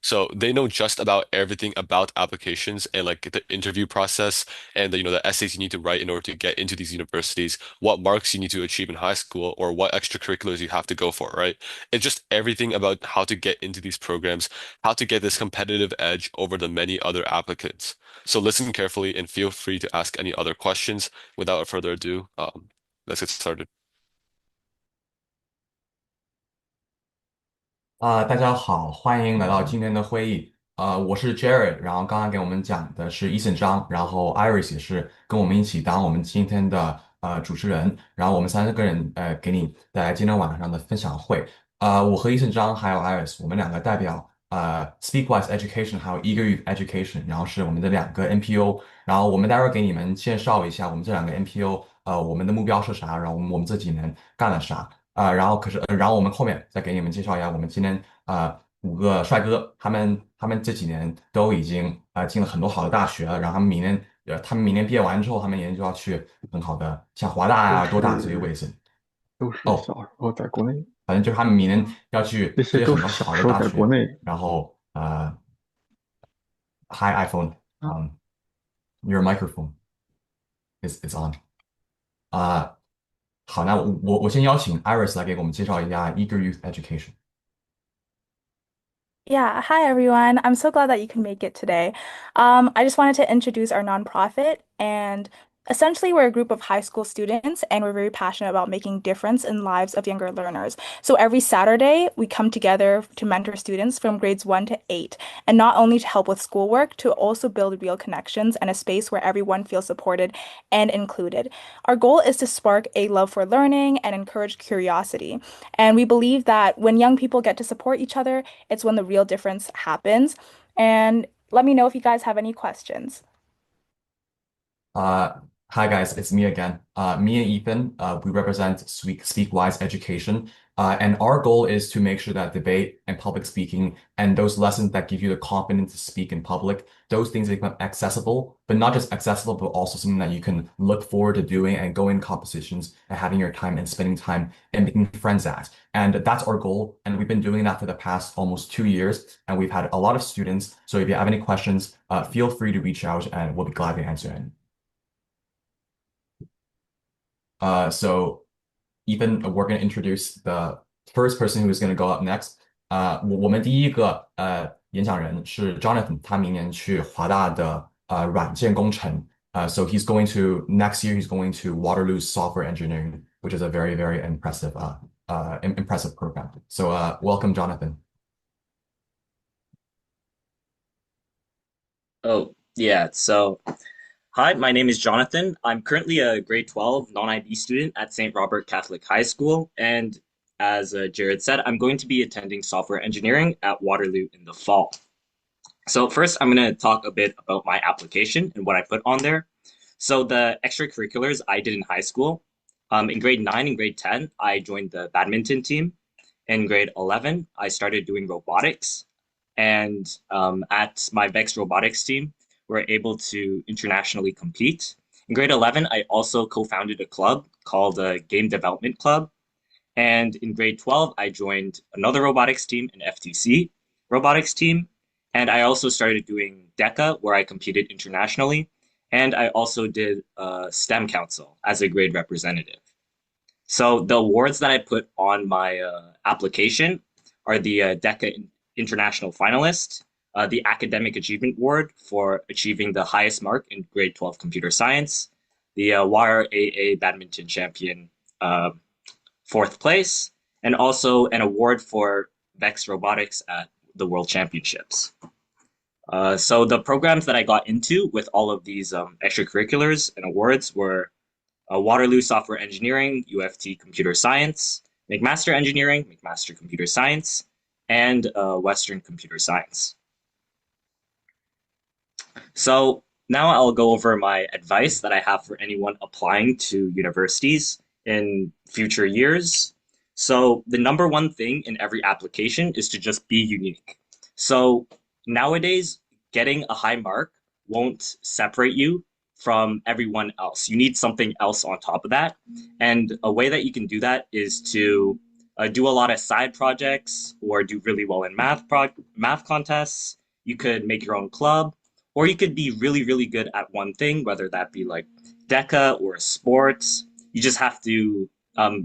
So they know just about everything about applications and like the interview process and the essays you need to write in order to get into these universities, what marks you need to achieve in high school, or what extracurriculars you have to go for, right? It's just everything about how to get into these programs, how to get this competitive edge over the many other applicants. So listen carefully and feel free to ask any other questions. Without further ado, let's get started. 大家好，欢迎来到今天的会议。我是 Jared，然后刚刚给我们讲的是 Eason 张，然后 Iris 也是跟我们一起当我们今天的主持人，然后我们三个人给你带来今天晚上的分享会。我和 Eason 张还有 Iris，我们两个代表Speakwise Education 还有 Eager Youth Education，然后是我们的两个 NPO，然后我们待会儿给你们介绍一下我们这两个 NPO，我们的目标是啥，然后我们这几年干了啥。然后我们后面再给你们介绍一下我们今天五个帅哥，他们这几年都已经进了很多好的大学了，然后他们明年毕业完之后，他们也就要去很好的像华大都呀、多大这些是位置都是哦，小时候在国内反正就是他们明年啊，要去这些都这些很多是小时候好的大学，在国内然后hi iPhone，啊。your microphone is on 好，那我先邀请 Iris 来给我们介绍一下 Eager Youth Education。Yeah, hi everyone. I'm so glad that you can make it today. I just wanted to introduce our nonprofit, and essentially we're a group of high school students, and we're very passionate about making difference in lives of younger learners. So every Saturday, we come together to mentor students from grades 1 to 8, and not only to help with schoolwork, to also build real connections and a space where everyone feels supported and included. Our goal is to spark a love for learning and encourage curiosity. And we believe that when young people get to support each other, it's when the real difference happens. And let me know if you guys have any questions. Uh, Hi guys, it's me again. Me and Ethan, we represent Speakwise Education, and our goal is to make sure that debate and public speaking and those lessons that give you the confidence to speak in public, those things become accessible, but not just accessible, but also something that you can look forward to doing and go in competitions and having your time and spending time and making friends at. And that's our goal. And we've been doing that for the past almost 2 years, and we've had a lot of students. So if you have any questions, feel free to reach out and we'll be glad to answer any. So Ethan, we're going to introduce the first person who is going to go up next. 我们第一个演讲人是 Jonathan，他明年去华大的软件工程。So he's going to next year he's going to Waterloo Software Engineering, which is a very very impressive impressive program. So welcome, Jonathan. Oh, yeah. Hi, my name is Jonathan. I'm currently a grade 12 non-IB student at St. Robert Catholic High School. And as Jared said, I'm going to be attending software engineering at Waterloo in the fall. So, first, I'm going to talk a bit about my application and what I put on there. So, the extracurriculars I did in high school. In grade 9 and grade 10, I joined the badminton team. In grade 11, I started doing robotics. And at my VEX robotics team, we're able to internationally compete. In grade 11, I also co-founded a club called the Game Development Club. And in grade 12, I joined another robotics team, an FTC robotics team. And I also started doing DECA, where I competed internationally. And I also did STEM Council as a grade representative. So the awards that I put on my application are the DECA International Finalist, the Academic Achievement Award for achieving the highest mark in grade 12 computer science, the WIRE Badminton Champion, uh, fourth place, and also an award for VEX Robotics at the World Championships. So the programs that I got into with all of these extracurriculars and awards were Waterloo Software Engineering, UFT Computer Science, McMaster Engineering, McMaster Computer Science, and Western Computer Science. So now I'll go over my advice that I have for anyone applying to universities in future years. So the number one thing in every application is to just be unique. So nowadays, getting a high mark won't separate you from everyone else. You need something else on top of that. And a way that you can do that is to do a lot of side projects or do really well in math contests. You could make your own club, or you could be really, really good at one thing, whether that be like DECA or sports. You just have to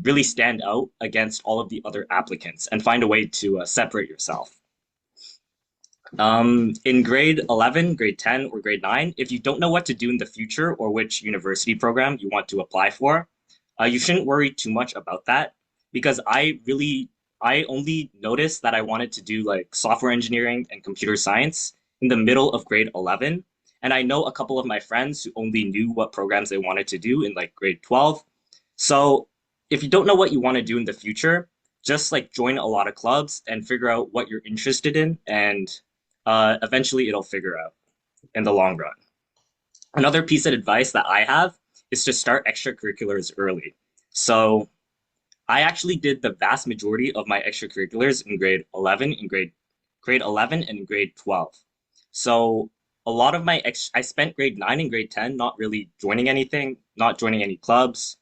really stand out against all of the other applicants and find a way to separate yourself. In grade 11, grade 10, or grade 9, if you don't know what to do in the future or which university program you want to apply for, you shouldn't worry too much about that because I only noticed that I wanted to do like software engineering and computer science in the middle of grade 11. And I know a couple of my friends who only knew what programs they wanted to do in like grade 12. So if you don't know what you want to do in the future, just like join a lot of clubs and figure out what you're interested in, and eventually it'll figure out in the long run. Another piece of advice that I have is to start extracurriculars early. So I actually did the vast majority of my extracurriculars in grade 11, grade 11 and grade 12. So a lot of I spent grade 9 and grade 10 not really joining anything, not joining any clubs,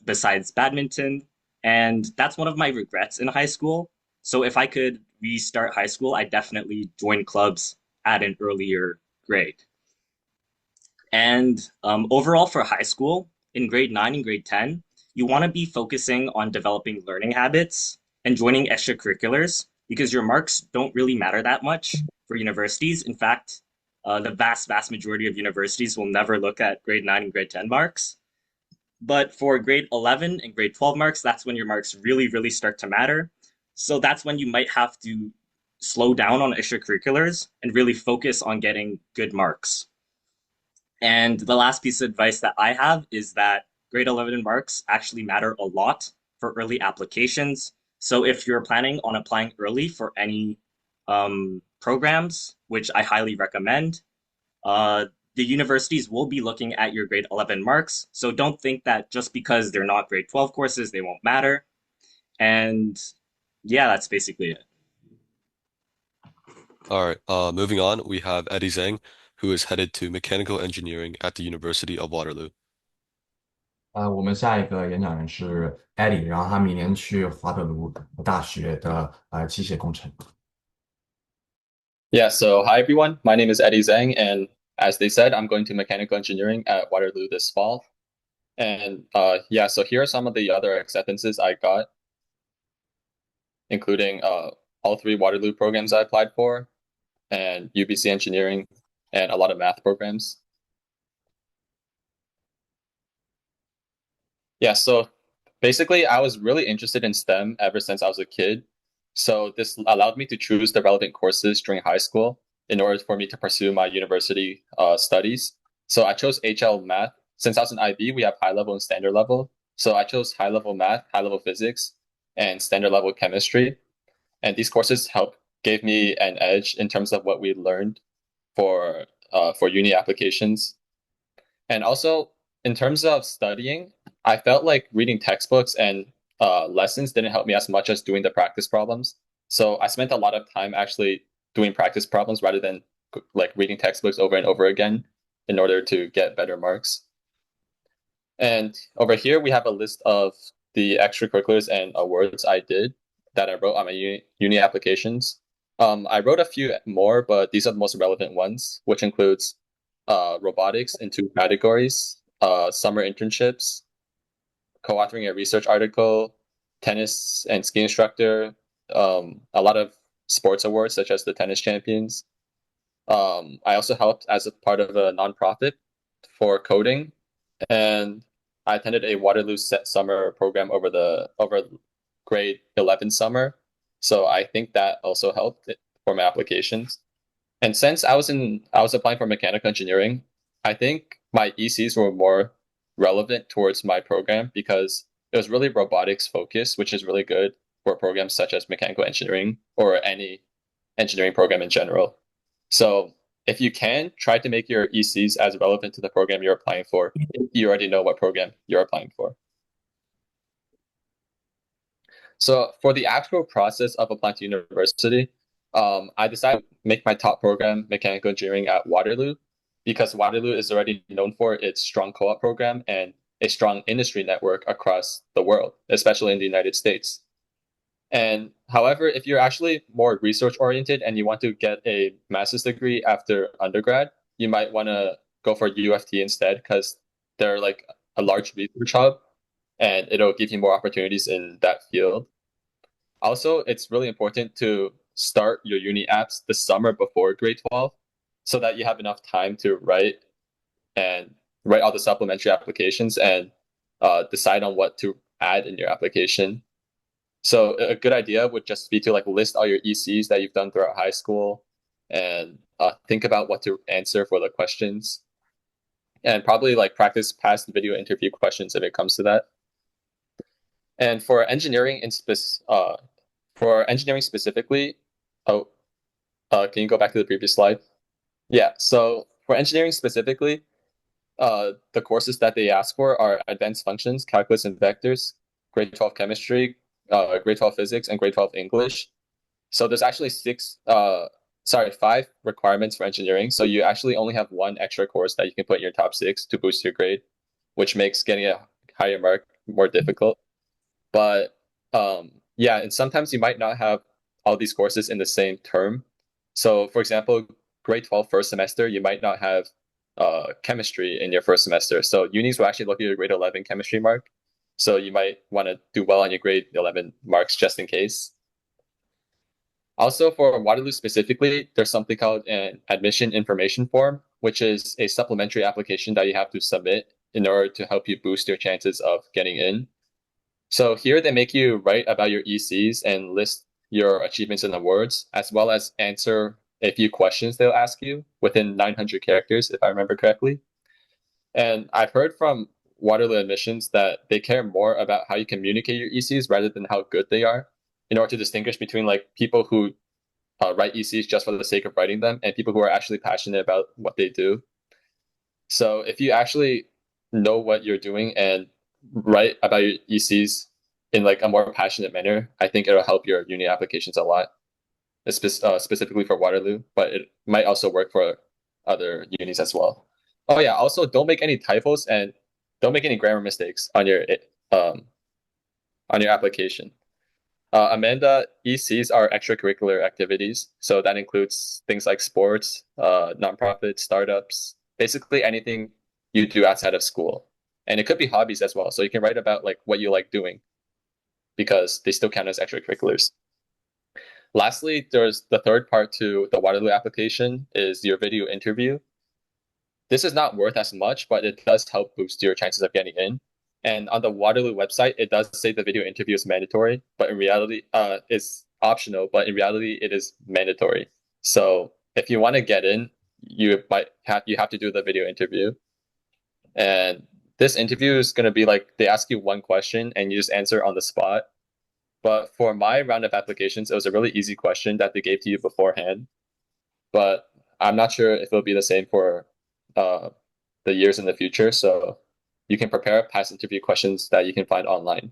besides badminton. And that's one of my regrets in high school. So if I could restart high school, I definitely join clubs at an earlier grade. And overall for high school, in grade 9 and grade 10, you want to be focusing on developing learning habits and joining extracurriculars because your marks don't really matter that much for universities. In fact, the vast majority of universities will never look at grade 9 and grade 10 marks. But for grade 11 and grade 12 marks, that's when your marks really, really start to matter. So that's when you might have to slow down on extracurriculars and really focus on getting good marks. And the last piece of advice that I have is that grade 11 marks actually matter a lot for early applications. So if you're planning on applying early for any programs, which I highly recommend, the universities will be looking at your grade 11 marks. So don't think that just because they're not grade 12 courses, they won't matter. And yeah, that's basically it. All right. Moving on, we have Eddie Zhang, who is headed to mechanical engineering at the University of Waterloo. 我们下一个演讲人是 Eddie，然后他明年去华德卢大学的机械工程。Yeah, so hi everyone. My name is Eddie Zhang, and as they said, I'm going to mechanical engineering at Waterloo this fall. And yeah, so here are some of the other acceptances I got, including all three Waterloo programs I applied for, and UBC engineering, and a lot of math programs. Yeah, so basically, I was really interested in STEM ever since I was a kid. So this allowed me to choose the relevant courses during high school in order for me to pursue my university studies. So I chose HL Math. Since I was in IB, we have high level and standard level. So I chose high level math, high level physics, and standard level chemistry. And these courses gave me an edge in terms of what we learned for uni applications. And also in terms of studying, I felt like reading textbooks and lessons didn't help me as much as doing the practice problems. So I spent a lot of time actually doing practice problems rather than like reading textbooks over and over again in order to get better marks. And over here, we have a list of the extracurriculars and awards I did that I wrote on my uni applications. I wrote a few more, but these are the most relevant ones, which includes robotics in two categories, summer internships, co-authoring a research article, tennis and ski instructor, a lot of sports awards such as the tennis champions. I also helped as a part of a nonprofit for coding, and I attended a Waterloo Set summer program over grade 11 summer. So I think that also helped for my applications. And since I was applying for mechanical engineering, I think my ECs were more relevant towards my program because it was really robotics focused, which is really good for programs such as mechanical engineering or any engineering program in general. So if you can, try to make your ECs as relevant to the program you're applying for, if you already know what program you're applying for. So for the actual process of applying to university, I decided to make my top program mechanical engineering at Waterloo because Waterloo is already known for its strong co-op program and a strong industry network across the world, especially in the United States. And however, if you're actually more research oriented and you want to get a master's degree after undergrad, you might want to go for UFT instead because they're like a large research hub and it'll give you more opportunities in that field. Also, it's really important to start your uni apps the summer before grade 12 so that you have enough time to and write all the supplementary applications and decide on what to add in your application. So a good idea would just be to like list all your ECs that you've done throughout high school and think about what to answer for the questions and probably like practice past video interview questions if it comes to that. And for engineering specifically, oh, can you go back to the previous slide? Yeah, so for engineering specifically, the courses that they ask for are advanced functions, calculus and vectors, grade 12 chemistry, grade 12 physics, and grade 12 English. So there's actually five requirements for engineering. So you actually only have one extra course that you can put in your top six to boost your grade, which makes getting a higher mark more difficult. But yeah, and sometimes you might not have all these courses in the same term. So for example, grade 12 first semester, you might not have chemistry in your first semester. So unis will actually look at your grade 11 chemistry mark. So you might want to do well on your grade 11 marks just in case. Also for Waterloo specifically, there's something called an admission information form, which is a supplementary application that you have to submit in order to help you boost your chances of getting in. So here they make you write about your ECs and list your achievements and awards, as well as answer a few questions they'll ask you within 900 characters, if I remember correctly. And I've heard from Waterloo admissions that they care more about how you communicate your ECs rather than how good they are, in order to distinguish between like people who write ECs just for the sake of writing them and people who are actually passionate about what they do. So if you actually know what you're doing and write about your ECs in like a more passionate manner, I think it'll help your uni applications a lot, specifically for Waterloo, but it might also work for other unis as well. Oh yeah, also don't make any typos and don't make any grammar mistakes on your application. Amanda, ECs are extracurricular activities, so that includes things like sports, nonprofits, startups, basically anything you do outside of school. And it could be hobbies as well, so you can write about like what you like doing because they still count as extracurriculars. Lastly, there's the third part to the Waterloo application is your video interview. This is not worth as much, but it does help boost your chances of getting in. And on the Waterloo website, it does say the video interview is mandatory, but in reality, it's optional, but in reality, it is mandatory. So if you want to get in, you have to do the video interview. And this interview is going to be like, they ask you one question and you just answer on the spot. But for my round of applications, it was a really easy question that they gave to you beforehand. But I'm not sure if it'll be the same for the years in the future. So you can prepare past interview questions that you can find online.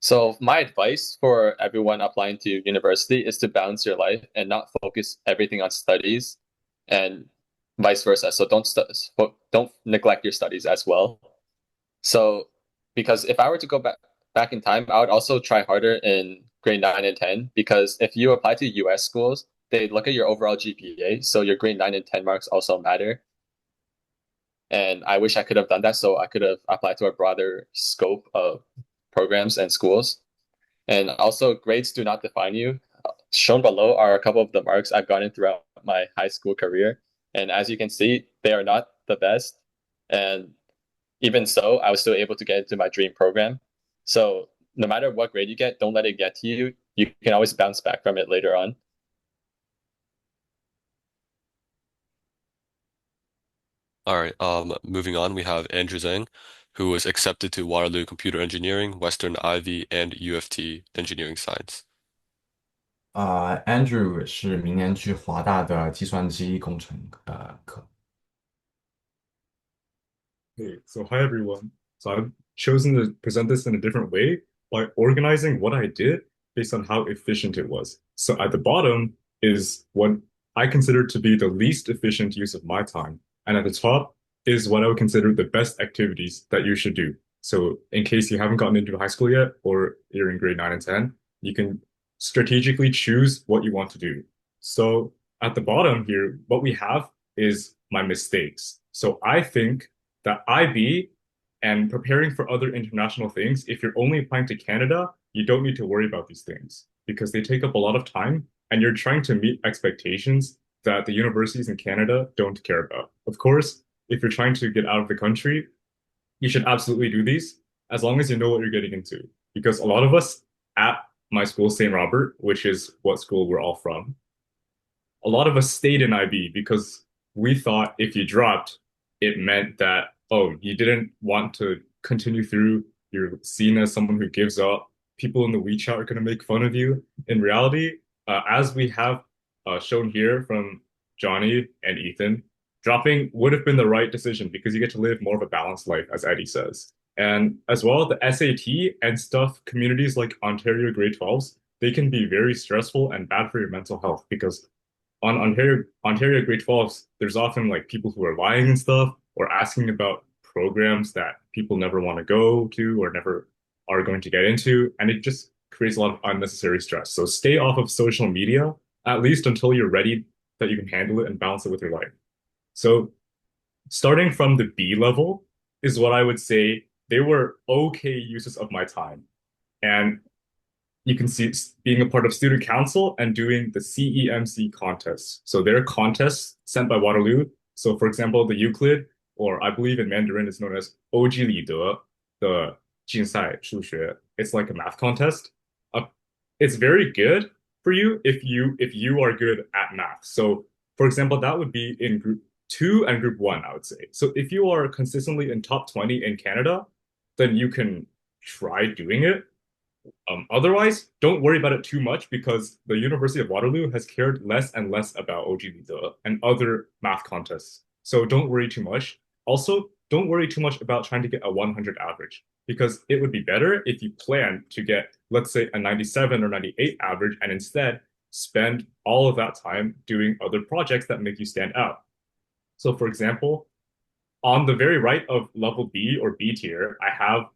So my advice for everyone applying to university is to balance your life and not focus everything on studies and vice versa. So don't neglect your studies as well. So because if I were to go back in time, I would also try harder in grade 9 and 10 because if you apply to US schools, they look at your overall GPA, so your grade 9 and 10 marks also matter. And I wish I could have done that so I could have applied to a broader scope of programs and schools. And also, grades do not define you. Shown below are a couple of the marks I've gotten throughout my high school career. And as you can see, they are not the best. And even so, I was still able to get into my dream program. So no matter what grade you get, don't let it get to you. You can always bounce back from it later on. All right. Moving on, we have Andrew Zhang, who was accepted to Waterloo Computer Engineering, Western Ivy, and UFT Engineering Science. Andrew 是明年去华大的计算机工程课。Hey, so hi everyone. So I've chosen to present this in a different way by organizing what I did based on how efficient it was. So at the bottom is what I consider to be the least efficient use of my time. And at the top is what I would consider the best activities that you should do. So in case you haven't gotten into high school yet, or you're in grade 9 and 10, you can strategically choose what you want to do. So at the bottom here, what we have is my mistakes. So I think that IB and preparing for other international things, if you're only applying to Canada, you don't need to worry about these things because they take up a lot of time and you're trying to meet expectations that the universities in Canada don't care about. Of course, if you're trying to get out of the country, you should absolutely do these as long as you know what you're getting into. Because a lot of us at my school, St. Robert, which is what school we're all from, a lot of us stayed in IB because we thought if you dropped, it meant that, oh, you didn't want to continue through. You're seen as someone who gives up. People in the WeChat are going to make fun of you. In reality, as we have shown here from Johnny and Ethan, dropping would have been the right decision because you get to live more of a balanced life, as Eddie says. And as well, the SAT and stuff, communities like Ontario grade 12s, they can be very stressful and bad for your mental health because on Ontario grade 12s, there's often like people who are lying and stuff or asking about programs that people never want to go to or never are going to get into. And it just creates a lot of unnecessary stress. So stay off of social media, at least until you're ready that you can handle it and balance it with your life. So starting from the B level is what I would say they were okay uses of my time. And you can see being a part of student council and doing the CEMC contests. So there are contests sent by Waterloo. So for example, the Euclid, or I believe in Mandarin, it's known as 欧几里得 the 竞赛数学. It's like a math contest. It's very good for you if you are good at math. So for example, that would be in group 2 and group 1, I would say. So if you are consistently in top 20 in Canada, then you can try doing it. Otherwise, don't worry about it too much because the University of Waterloo has cared less and less about OGLIDE and other math contests. So don't worry too much. Also, don't worry too much about trying to get a 100 average because it would be better if you plan to get, let's say, a 97 or 98 average and instead spend all of that time doing other projects that make you stand out. So, for example, on the very right of level B or B tier, I have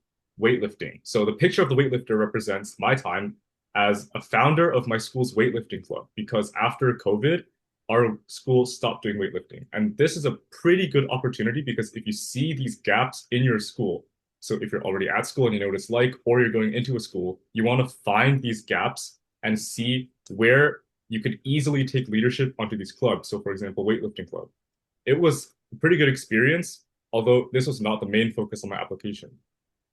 weightlifting. So the picture of the weightlifter represents my time as a founder of my school's weightlifting club because after COVID, our school stopped doing weightlifting. And this is a pretty good opportunity because if you see these gaps in your school, so if you're already at school and you know what it's like, or you're going into a school, you want to find these gaps and see where you could easily take leadership onto these clubs. So for example, weightlifting club. It was a pretty good experience, although this was not the main focus on my application.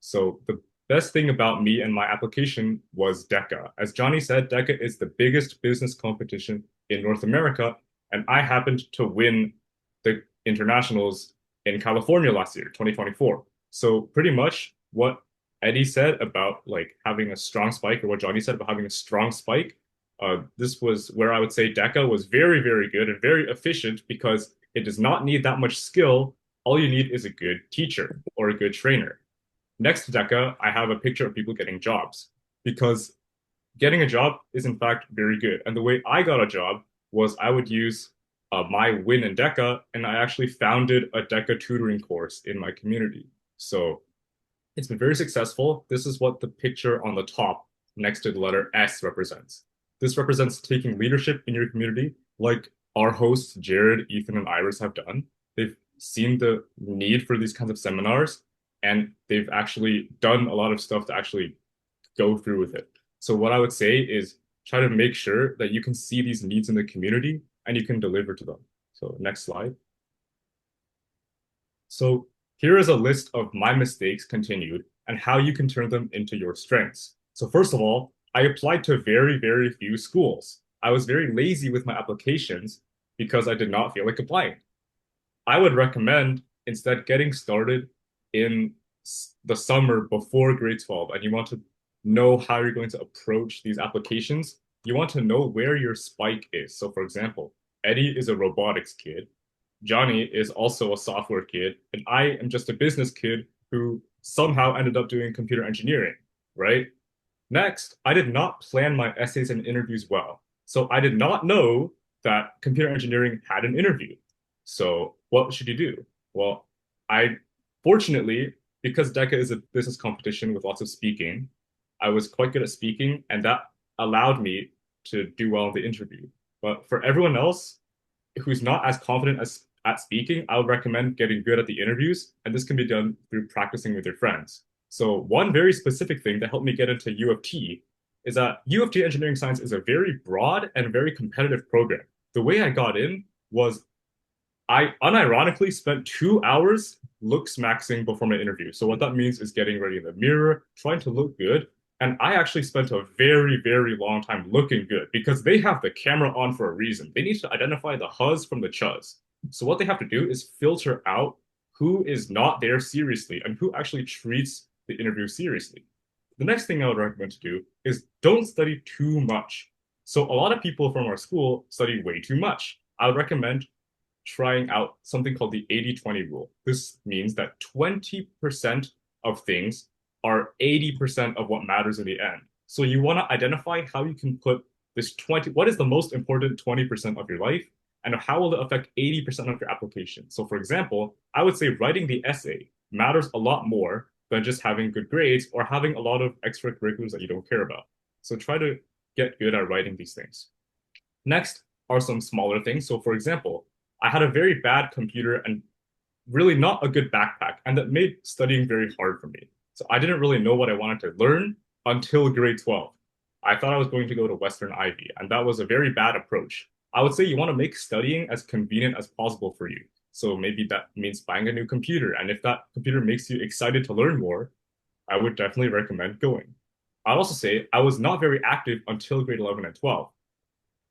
So the best thing about me and my application was DECA. As Johnny said, DECA is the biggest business competition in North America, and I happened to win the internationals in California last year, 2024. So pretty much what Eddie said about like having a strong spike, or what Johnny said about having a strong spike, this was where I would say DECA was very, very good and very efficient because it does not need that much skill. All you need is a good teacher or a good trainer. Next to DECA, I have a picture of people getting jobs because getting a job is in fact very good. And the way I got a job was I would use my win in DECA, and I actually founded a DECA tutoring course in my community. So it's been very successful. This is what the picture on the top next to the letter S represents. This represents taking leadership in your community, like our hosts, Jared, Ethan, and Iris have done. They've seen the need for these kinds of seminars, and they've actually done a lot of stuff to actually go through with it. So what I would say is try to make sure that you can see these needs in the community and you can deliver to them. So next slide. So here is a list of my mistakes continued and how you can turn them into your strengths. So first of all, I applied to very, very few schools. I was very lazy with my applications because I did not feel like applying. I would recommend instead getting started in the summer before grade 12 and you want to know how you're going to approach these applications, you want to know where your spike is. So for example, Eddie is a robotics kid, Johnny is also a software kid, and I am just a business kid who somehow ended up doing computer engineering, right? Next, I did not plan my essays and interviews well. So I did not know that computer engineering had an interview. So what should you do? Well, I fortunately, because DECA is a business competition with lots of speaking, I was quite good at speaking, and that allowed me to do well in the interview. But for everyone else who's not as confident as at speaking, I would recommend getting good at the interviews, and this can be done through practicing with your friends. So one very specific thing that helped me get into U of T is that U of T Engineering Science is a very broad and very competitive program. The way I got in was I unironically spent 2 hours looks maxing before my interview. So what that means is getting ready in the mirror, trying to look good. And I actually spent a very, very long time looking good because they have the camera on for a reason. They need to identify the huzz from the chuzz. So what they have to do is filter out who is not there seriously and who actually treats the interview seriously. The next thing I would recommend to do is don't study too much. So a lot of people from our school study way too much. I would recommend trying out something called the 80-20 rule. This means that 20% of things are 80% of what matters in the end. So you want to identify how you can put this 20, what is the most important 20% of your life, and how will it affect 80% of your application? So for example, I would say writing the essay matters a lot more than just having good grades or having a lot of extracurriculars that you don't care about. So try to get good at writing these things. Next are some smaller things. So for example, I had a very bad computer and really not a good backpack, and that made studying very hard for me. So I didn't really know what I wanted to learn until grade 12. I thought I was going to go to Western Ivy, and that was a very bad approach. I would say you want to make studying as convenient as possible for you. So maybe that means buying a new computer, and if that computer makes you excited to learn more, I would definitely recommend going. I'd also say I was not very active until grade 11 and 12.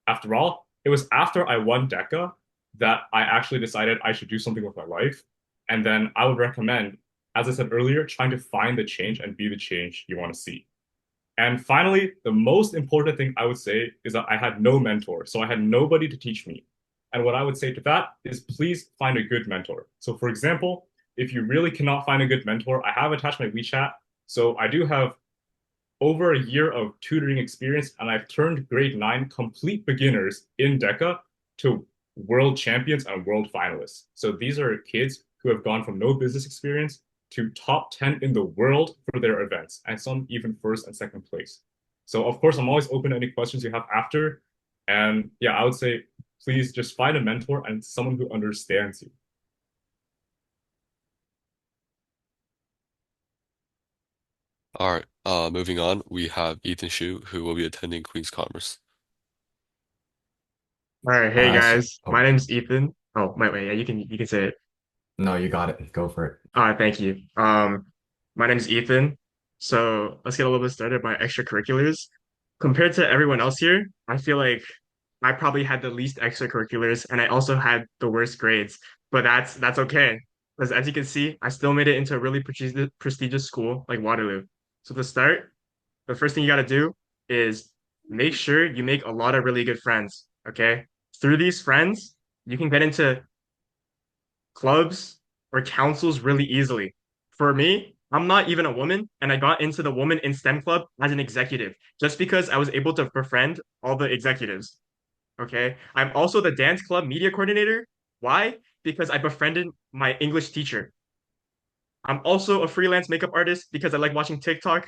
After all, it was after I won DECA that I actually decided I should do something with my life. And then I would recommend, as I said earlier, trying to find the change and be the change you want to see. And finally, the most important thing I would say is that I had no mentor. So I had nobody to teach me. And what I would say to that is please find a good mentor. So for example, if you really cannot find a good mentor, I have attached my WeChat. So I do have over a year of tutoring experience, and I've turned grade 9 complete beginners in DECA to world champions and world finalists. So these are kids who have gone from no business experience to top 10 in the world for their events, and some even first and second place. So of course, I'm always open to any questions you have after. And yeah, I would say, please just find a mentor and someone who understands you. All right. Moving on, we have Ethan Shu, who will be attending Queen's Commerce. All right, hey guys. My Oh, name's Ethan. Oh, wait, yeah, you can say it. no, you got it. Go for it. Thank you. My name's Ethan. So let's get a little bit started by extracurriculars. Compared to everyone else here, I feel like I probably had the least extracurriculars and I also had the worst grades. But that's okay. Because as you can see, I still made it into a really prestigious school like Waterloo. So to start, the first thing you got to do is make sure you make a lot of really good friends. Okay. Through these friends, you can get into clubs or councils really easily. For me, I'm not even a woman, and I got into the Woman in STEM club as an executive just because I was able to befriend all the executives. Okay. I'm also the dance club media coordinator. Why? Because I befriended my English teacher. I'm also a freelance makeup artist because I like watching TikTok.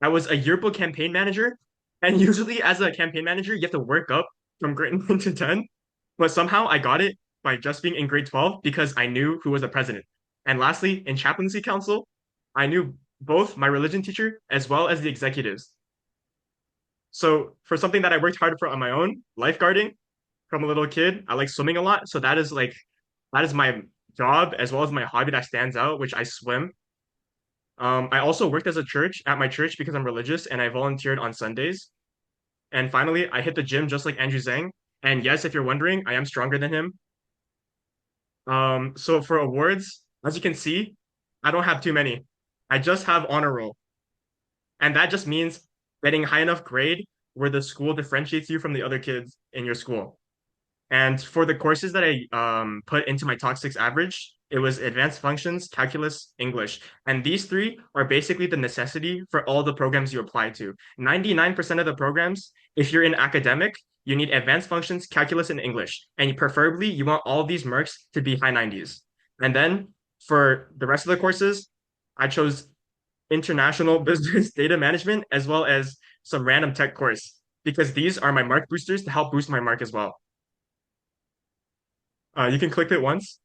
I was a yearbook campaign manager. And usually, as a campaign manager, you have to work up from grade 1 to 10. But somehow I got it by just being in grade 12 because I knew who was the president. And lastly, in chaplaincy council, I knew both my religion teacher as well as the executives. So, for something that I worked hard for on my own, lifeguarding from a little kid, I like swimming a lot. So, that is my job as well as my hobby that stands out, which I swim. I also worked as a church at my church because I'm religious and I volunteered on Sundays. And finally, I hit the gym just like Andrew Zhang. And yes, if you're wondering, I am stronger than him. So for awards, as you can see, I don't have too many. I just have honor roll. And that just means getting high enough grade where the school differentiates you from the other kids in your school. And for the courses that I put into my Talk 6 average, it was advanced functions, calculus, English. And these three are basically the necessity for all the programs you apply to. 99% of the programs, if you're in academic, you need advanced functions, calculus, and English. And preferably, you want all these marks to be high 90s. And then For the rest of the courses, I chose international business data management as well as some random tech course because these are my mark boosters to help boost my mark as well. You can click it once.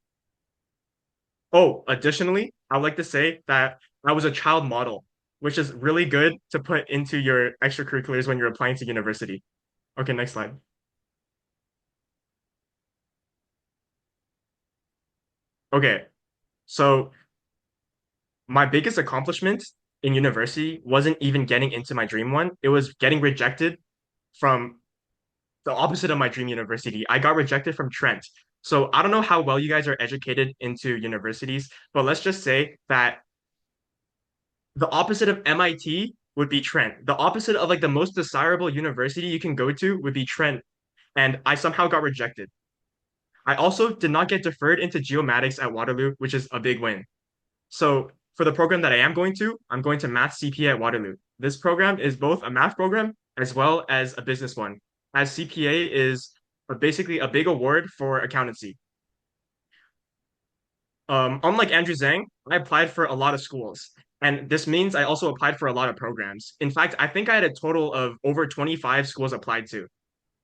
Oh, additionally, I'd like to say that I was a child model, which is really good to put into your extracurriculars when you're applying to university. Okay, next slide. Okay, so my biggest accomplishment in university wasn't even getting into my dream one. It was getting rejected from the opposite of my dream university. I got rejected from Trent. So I don't know how well you guys are educated into universities, but let's just say that the opposite of MIT would be Trent. The opposite of like the most desirable university you can go to would be Trent. And I somehow got rejected. I also did not get deferred into geomatics at Waterloo, which is a big win. So for the program that I am going to, I'm going to Math CPA at Waterloo. This program is both a math program as well as a business one, as CPA is basically a big award for accountancy. Unlike Andrew Zhang, I applied for a lot of schools, and this means I also applied for a lot of programs. In fact, I think I had a total of over 25 schools applied to,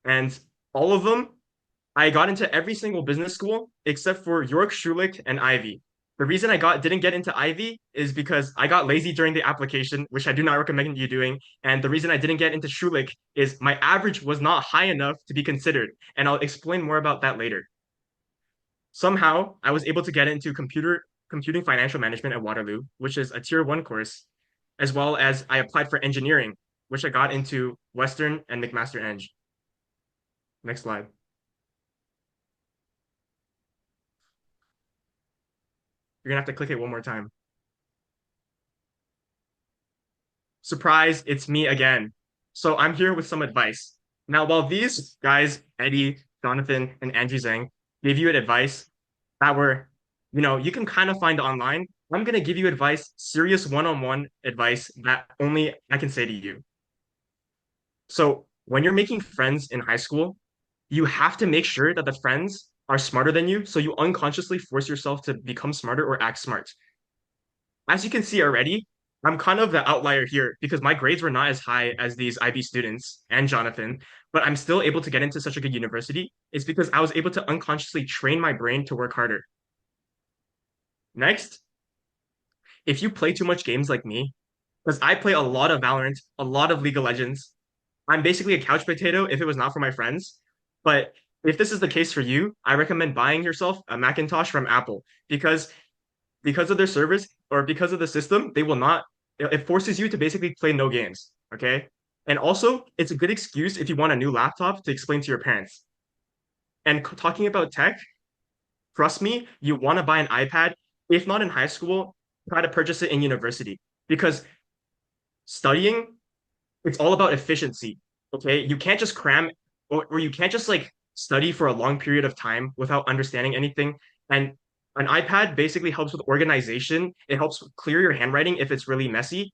and all of them I got into every single business school except for York, Schulich, and Ivy. The reason I didn't get into Ivy is because I got lazy during the application, which I do not recommend you doing. And the reason I didn't get into Schulich is my average was not high enough to be considered. And I'll explain more about that later. Somehow, I was able to get into computing financial management at Waterloo, which is a tier one course, as well as I applied for engineering, which I got into Western and McMaster Eng. Next slide. You're gonna have to click it one more time. Surprise, it's me again. So I'm here with some advice. Now, while these guys, Eddie, Jonathan, and Andrew Zhang, gave you advice that were, you can kind of find online, I'm gonna give you advice, serious one-on-one advice that only I can say to you. So when you're making friends in high school, you have to make sure that the friends are smarter than you, so you unconsciously force yourself to become smarter or act smart. As you can see already, I'm kind of the outlier here because my grades were not as high as these IB students and Jonathan, but I'm still able to get into such a good university. It's because I was able to unconsciously train my brain to work harder. Next, if you play too much games like me, because I play a lot of Valorant, a lot of League of Legends, I'm basically a couch potato if it was not for my friends. But if this is the case for you, I recommend buying yourself a Macintosh from Apple because of their service or because of the system, they will not, it forces you to basically play no games. Okay. And also, it's a good excuse if you want a new laptop to explain to your parents. And talking about tech, trust me, you want to buy an iPad. If not in high school, try to purchase it in university because studying, it's all about efficiency. Okay. You can't just cram or you can't just like study for a long period of time without understanding anything. And an iPad basically helps with organization. It helps clear your handwriting if it's really messy.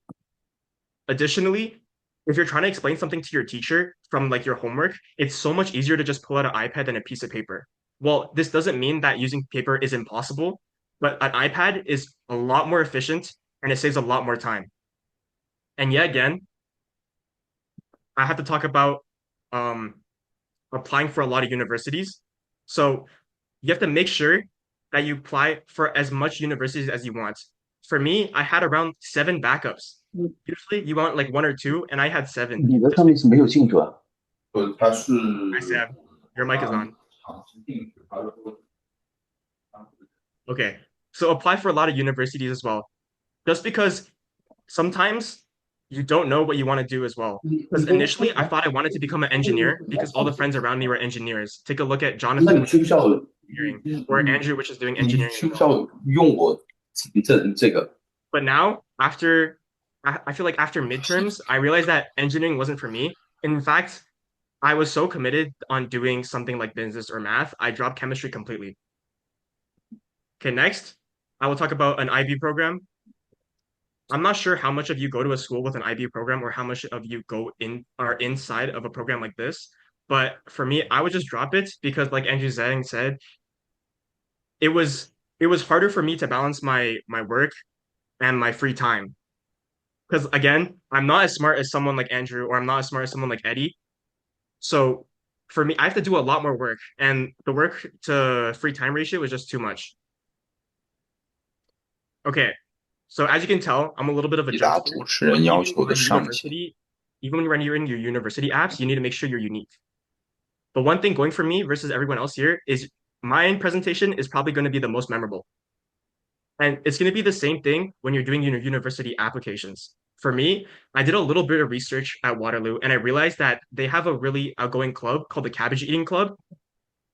Additionally, if you're trying to explain something to your teacher from like your homework, it's so much easier to just pull out an iPad than a piece of paper. Well, this doesn't mean that using paper is impossible, but an iPad is a lot more efficient and it saves a lot more time. And yet again, I have to talk about um, applying for a lot of universities. So you have to make sure that you apply for as much universities as you want. For me, I had around 7 backups. Usually you want like one or two, and I had 7. 你的上面是没有进度啊。Hi, Sam. Your mic is on. Okay. So apply for a lot of universities as well. Just because sometimes you don't know what you want to do as well. Because initially I thought I wanted to become an engineer because all the friends around me were engineers. Take a look at 那 Jonathan, 你 which is 需不需要 engineering, or Andrew, which is doing 你 engineering 需 as 不需 well. 要用我这个？ But now, I feel like after midterms, I realized that engineering wasn't for me. In fact, I was so committed on doing something like business or math, I dropped chemistry completely. Okay, next, I will talk about an IB program. I'm not sure how much of you go to a school with an IB program or how much of you are inside of a program like this. But for me, I would just drop it because like Andrew Zhang said, it it was harder for me to balance my work and my free time. Because again, I'm not as smart as someone like Andrew, or I'm not as smart as someone like Eddie. So for me, I have to do a lot more work, and the work to free time ratio was just too much. Okay, so as you can tell, I'm a little bit of a 抵达jokester. 主持人要 Even 求的 when 上限。university, even when you're in your university apps, you need to make sure you're unique. But one thing going for me versus everyone else here is my presentation is probably going to be the most memorable. And it's going to be the same thing when you're doing your university applications. For me, I did a little bit of research at Waterloo and I realized that they have a really outgoing club called the Cabbage Eating Club.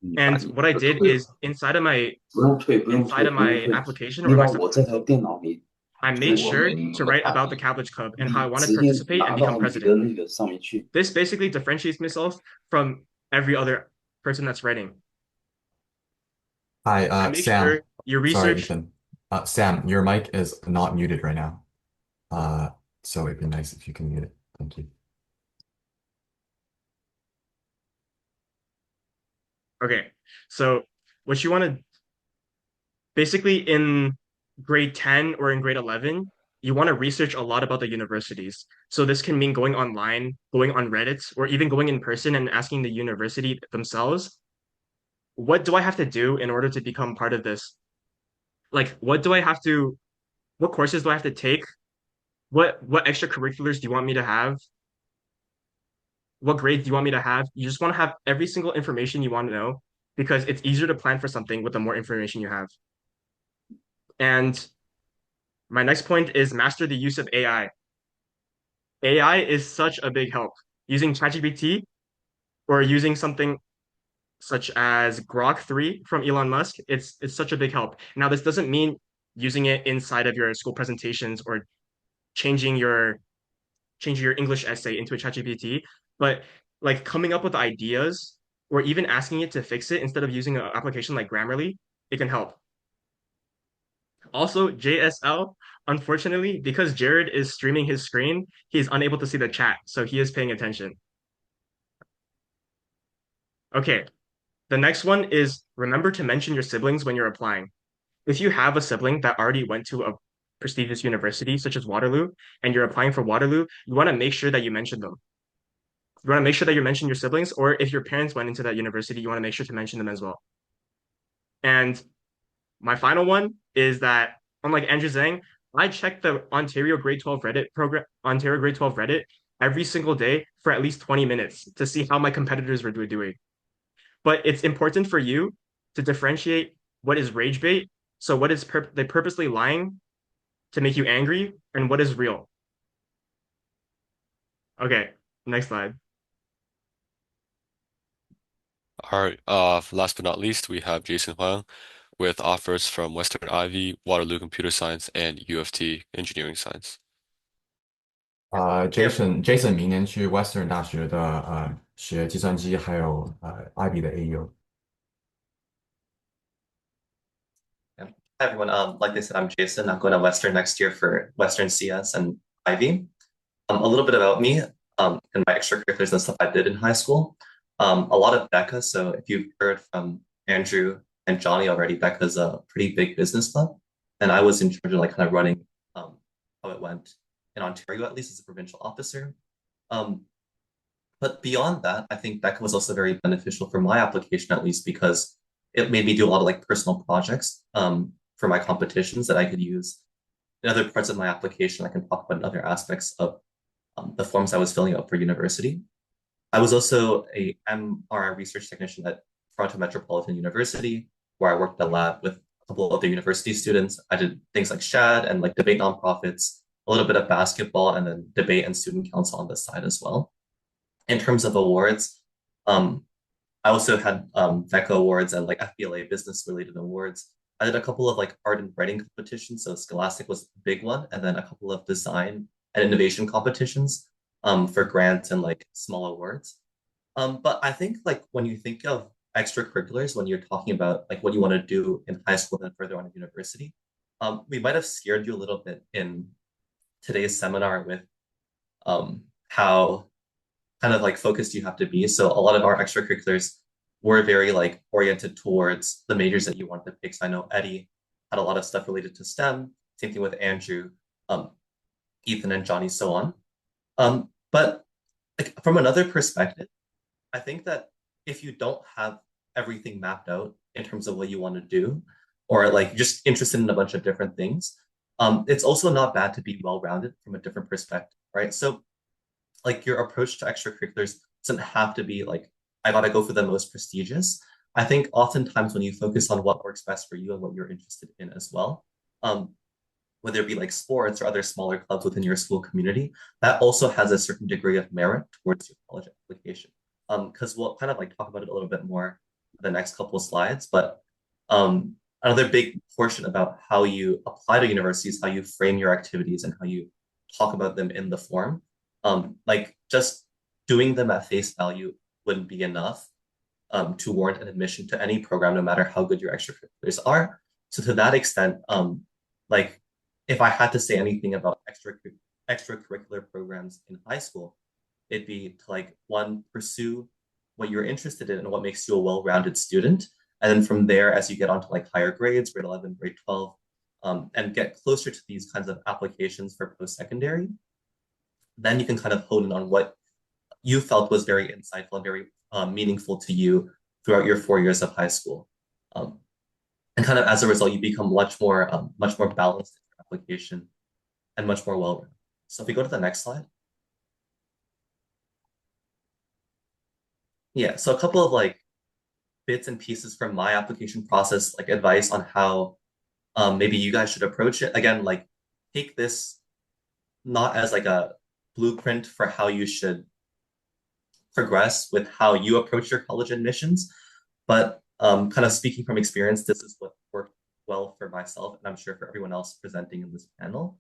把 And 你 what I 的 did 退了，is inside of my 不用退，不用 inside 退，of 不用 my 退。application 你 or my 把我这 supplement, 台电脑里 I 就 made 我 sure 们 to 的 write 版 about the 面，Cabbage Club and how I 你 want to 直接 participate and 拿 become 到你的 president. 那个上面去。This basically differentiates myself from every other person that's writing. Hi, I make Sam. sure your Sorry, research. Ethan. Sam, your mic is not muted right now. So it'd be nice if you can mute it. Thank you. Okay, so what you want to basically in grade 10 or in grade 11, you want to research a lot about the universities. So this can mean going online, going on Reddit, or even going in person and asking the university themselves, what do I have to do in order to become part of this? Like, what courses do I have to take? What extracurriculars do you want me to have? What grades do you want me to have? You just want to have every single information you want to know because it's easier to plan for something with the more information you have. And my next point is master the use of AI. AI is such a big help. Using ChatGPT or using something such as Grok 3 from Elon Musk, it's such a big help. Now, this doesn't mean using it inside of your school presentations or changing your changing your English essay into a ChatGPT, but like coming up with ideas or even asking it to fix it instead of using an application like Grammarly, it can help. Also, JSL, unfortunately, because Jared is streaming his screen, he's unable to see the chat, so he is paying attention. Okay, the next one is remember to mention your siblings when you're applying. If you have a sibling that already went to a prestigious university, such as Waterloo, and you're applying for Waterloo, you want to make sure that you mention them. You want to make sure that you mention your siblings, or if your parents went into that university, you want to make sure to mention them as well. And my final one is that, unlike Andrew Zhang, I check the Ontario Grade 12 Reddit program, Ontario Grade 12 Reddit every single day for at least 20 minutes to see how my competitors were doing. But it's important for you to differentiate what is rage bait, so what is they purposely lying to make you angry, and what is real. Okay, next slide. All right. Last but not least, we have Jason Huang with offers from Western Ivy, Waterloo Computer Science, and U of T Engineering Science. Jason 明年去 Western 大学的学计算机，还有IB 的 AU。Yeah. Hi everyone. Like I said, I'm Jason. I'm going to Western next year for Western CS and Ivy. A little bit about me and my extracurriculars and stuff I did in high school. A lot of Becca. So if you've heard from Andrew and Johnny already, Becca's a pretty big business club, and I was in charge of like kind of running how it went in Ontario, at least as a provincial officer. But beyond that, I think Becca was also very beneficial for my application, at least because it made me do a lot of like personal projects for my competitions that I could use in other parts of my application. I can talk about in other aspects of the forms I was filling out for university. I was also a MRI research technician at Toronto Metropolitan University, where I worked at a lab with a couple of other university students. I did things like SHAD and like debate nonprofits, a little bit of basketball, and then debate and student council on the side as well. In terms of awards, I also had VECA awards and like FBLA business related awards. I did a couple of like art and writing competitions. So Scholastic was a big one, and then a couple of design and innovation competitions for grants and like small awards. But I think like when you think of extracurriculars, when you're talking about like what you want to do in high school and further on in university, we might have scared you a little bit in today's seminar with how kind of like focused you have to be. So a lot of our extracurriculars were very like oriented towards the majors that you want to pick. So I know Eddie had a lot of stuff related to STEM. Same thing with Andrew, Ethan, and Johnny, so on. But like from another perspective, I think that if you don't have everything mapped out in terms of what you want to do, or like just interested in a bunch of different things, it's also not bad to be well-rounded from a different perspective, right? So like your approach to extracurriculars doesn't have to be like, I gotta go for the most prestigious. I think oftentimes when you focus on what works best for you and what you're interested in as well, um, whether it be like sports or other smaller clubs within your school community, that also has a certain degree of merit towards your college application. Because we'll kind of like talk about it a little bit more in the next couple of slides, but another big portion about how you apply to universities, how you frame your activities and how you talk about them in the form, like just doing them at face value wouldn't be enough to warrant an admission to any program, no matter how good your extracurriculars are. So to that extent, like if I had to say anything about extracurricular programs in high school, it'd be to like one, pursue what you're interested in and what makes you a well-rounded student. And then from there, as you get onto like higher grades, grade 11, grade 12, and get closer to these kinds of applications for post-secondary, then you can kind of hone in on what you felt was very insightful and very meaningful to you throughout your 4 years of high school. And kind of as a result, you become much more balanced in your application and much more well-rounded. So if we go to the next slide. Yeah, so a couple of like bits and pieces from my application process, like advice on how maybe you guys should approach it. Again, like take this not as like a blueprint for how you should progress with how you approach your college admissions, but kind of speaking from experience, this is what worked well for myself, and I'm sure for everyone else presenting in this panel.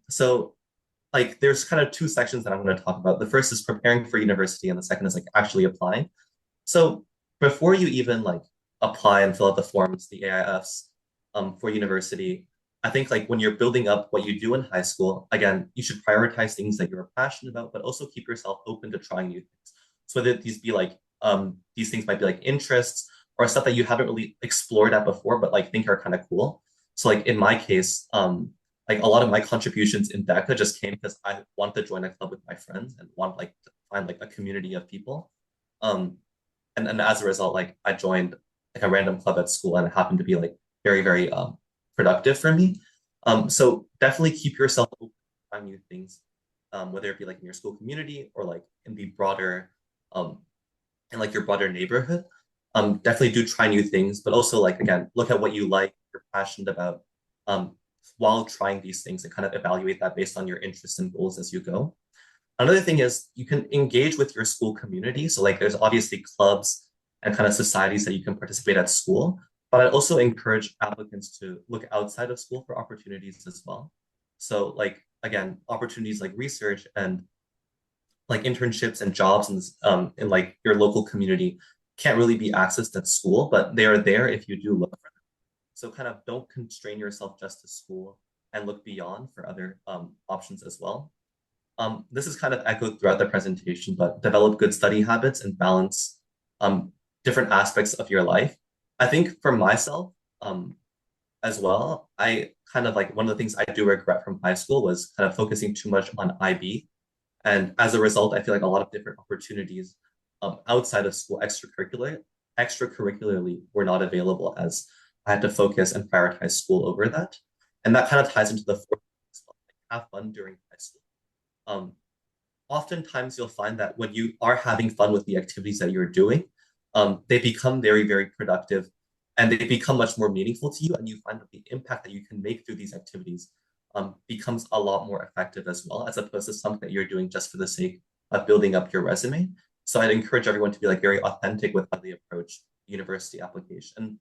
So like there's kind of two sections that I'm going to talk about. The first is preparing for university, and the second is like actually applying. So before you even like apply and fill out the forms, the AIFs for university, I think like when you're building up what you do in high school, again, you should prioritize things that you're passionate about, but also keep yourself open to trying new things. So whether these be like these things might be like interests or stuff that you haven't really explored at before, but like think are kind of cool. So like in my case, like a lot of my contributions in DECA just came because I wanted to join a club with my friends and want like to find like a community of people. And as a result, like I joined like a random club at school and it happened to be like very, very productive for me. So definitely keep yourself open to try new things, whether it be like in your school community or like in the broader, in like your broader neighborhood. Definitely do try new things, but also like, again, look at what you like, you're passionate about, while trying these things and kind of evaluate that based on your interests and goals as you go. Another thing is you can engage with your school community. So like there's obviously clubs and kind of societies that you can participate at school, but I also encourage applicants to look outside of school for opportunities as well. So like, again, opportunities like research and like internships and jobs in like your local community can't really be accessed at school, but they are there if you do look for them. So kind of don't constrain yourself just to school and look beyond for other options as well. This is kind of echoed throughout the presentation, but develop good study habits and balance different aspects of your life. I think for myself as well, I kind of like one of the things I do regret from high school was kind of focusing too much on IB. And as a result, I feel like a lot of different opportunities outside of school extracurricularly were not available as I had to focus and prioritize school over that. And that kind of ties into the fourth thing as well, like have fun during high school. Oftentimes you'll find that when you are having fun with the activities that you're doing, they become very, very productive and they become much more meaningful to you. And you find that the impact that you can make through these activities becomes a lot more effective as well, as opposed to something that you're doing just for the sake of building up your resume. So I'd encourage everyone to be like very authentic with how they approach university application.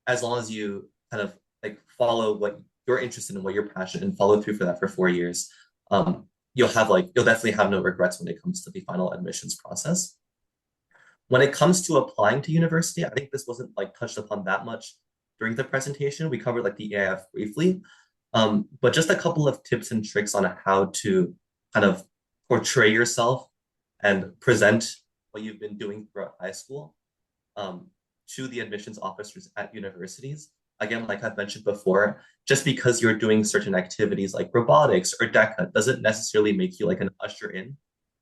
As long as you kind of like follow what you're interested in, what you're passionate and follow through for that for 4 years, you'll definitely have no regrets when it comes to the final admissions process. When it comes to applying to university, I think this wasn't like touched upon that much during the presentation. We covered like the AIF briefly, but just a couple of tips and tricks on how to kind of portray yourself and present what you've been doing throughout high school to the admissions officers at universities. again, like I've mentioned before, just because you're doing certain activities like robotics or DECA doesn't necessarily make you like an usher in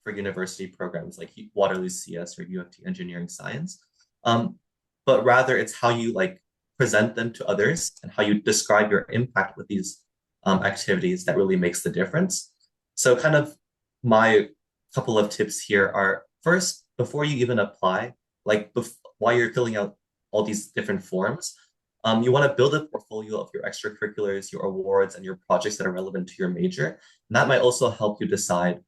for university programs like Waterloo CS or UFT Engineering Science. Um, but rather it's how you like present them to others and how you describe your impact with these activities that really makes the difference. So kind of my couple of tips here are first, before you even apply, like while you're filling out all these different forms, you want to build a portfolio of your extracurriculars, your awards, and your projects that are relevant to your major. And that might also help you decide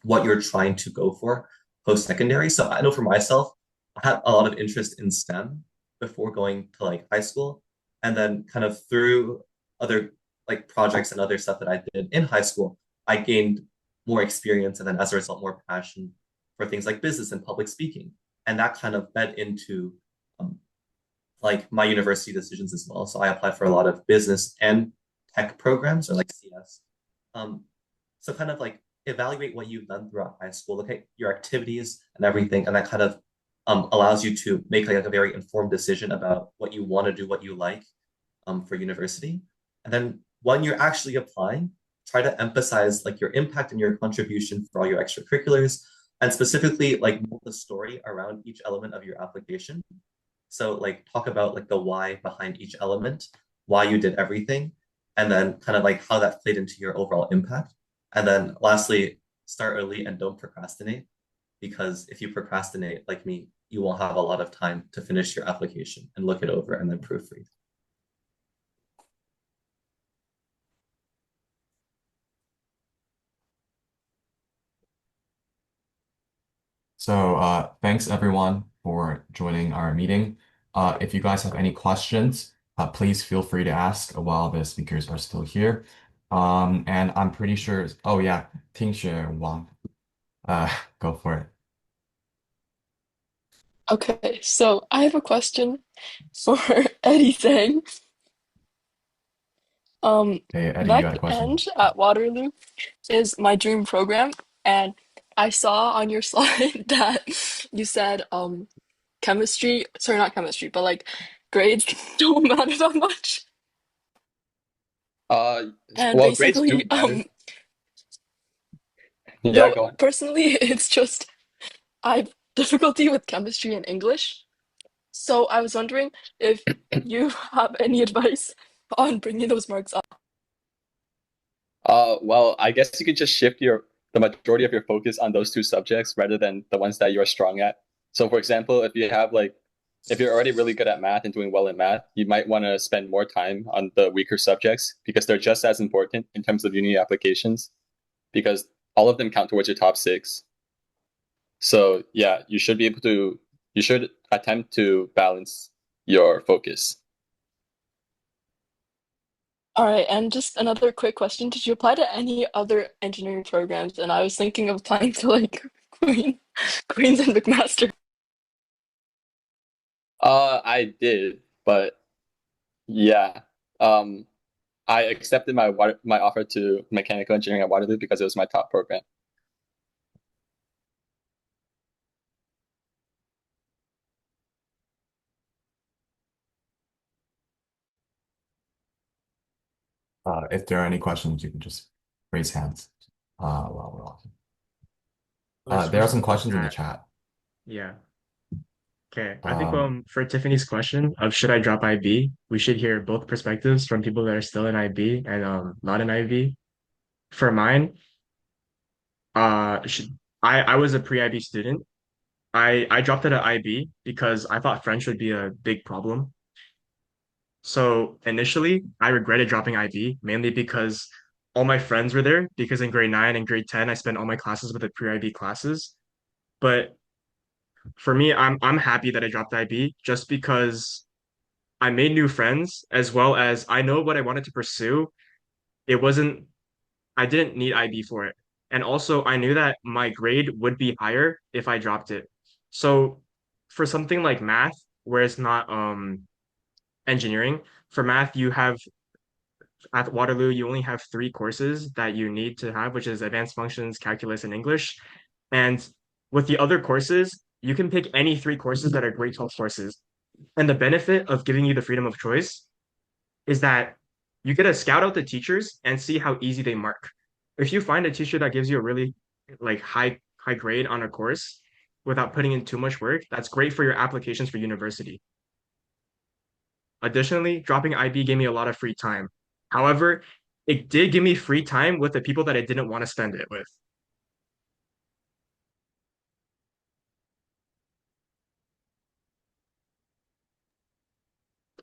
what you're trying to go for post-secondary. So I know for myself, I had a lot of interest in STEM before going to like high school. And then kind of through other like projects and other stuff that I did in high school, I gained more experience and then as a result, more passion for things like business and public speaking. And that kind of fed into um, like my university decisions as well. So I applied for a lot of business and tech programs or like CS. Um, so kind of like evaluate what you've done throughout high school, look at your activities and everything, and that kind of allows you to make like a very informed decision about what you want to do, what you like for university. And then when you're actually applying, try to emphasize like your impact and your contribution for all your extracurriculars, and specifically like mold the story around each element of your application. So like talk about like the why behind each element, why you did everything, and then kind of like how that played into your overall impact. And then lastly, start early and don't procrastinate because if you procrastinate like me, you won't have a lot of time to finish your application and look it over and then proofread. So thanks everyone for joining our meeting. If you guys have any questions, please feel free to ask while the speakers are still here. And I'm pretty sure, oh yeah, Tingxue Wang, go for it. Okay, so I have a question for Eddie Zhang. Okay, Eddie, you got a Mech question? Eng at Waterloo is my dream program, and I saw on your slide that you said chemistry, sorry, not chemistry, but like grades don't matter that much. And Well, grades do basically, matter. Yeah, no, go on. personally, it's just I've difficulty with chemistry and English. So I was wondering if you have any advice on bringing those marks up. Well, I guess you could just shift the majority of your focus on those two subjects rather than the ones that you're strong at. So, for example, if you're already really good at math and doing well in math, you might want to spend more time on the weaker subjects because they're just as important in terms of uni applications because all of them count towards your top six. So, yeah, you should attempt to balance your focus. All right, and just another quick question. Did you apply to any other engineering programs? And I was thinking of applying to like Queens and McMaster. I did, but yeah. Um, I accepted my offer to mechanical engineering at Waterloo because it was my top program. If there are any questions, you can just raise hands while we're on. There are some questions in the chat. Yeah. Okay. I think Um, for Tiffany's question of should I drop IB, we should hear both perspectives from people that are still in IB and not in IB. For mine, should I was a pre-IB student. I dropped out of IB because I thought French would be a big problem. So initially, I regretted dropping IB mainly because all my friends were there because in grade 9 and grade 10, I spent all my classes with the pre-IB classes. But for me, I'm happy that I dropped IB just because I made new friends as well as I know what I wanted to pursue. It wasn't I didn't need IB for it. And also I knew that my grade would be higher if I dropped it. So for something like math, where it's not engineering, for math you have at Waterloo you only have three courses that you need to have, which is advanced functions, calculus, and English. And with the other courses, you can pick any three courses that are grade 12 courses. And the benefit of giving you the freedom of choice is that you get to scout out the teachers and see how easy they mark. If you find a teacher that gives you a really like high grade on a course without putting in too much work, that's great for your applications for university. Additionally, dropping IB gave me a lot of free time. However, it did give me free time with the people that I didn't want to spend it with.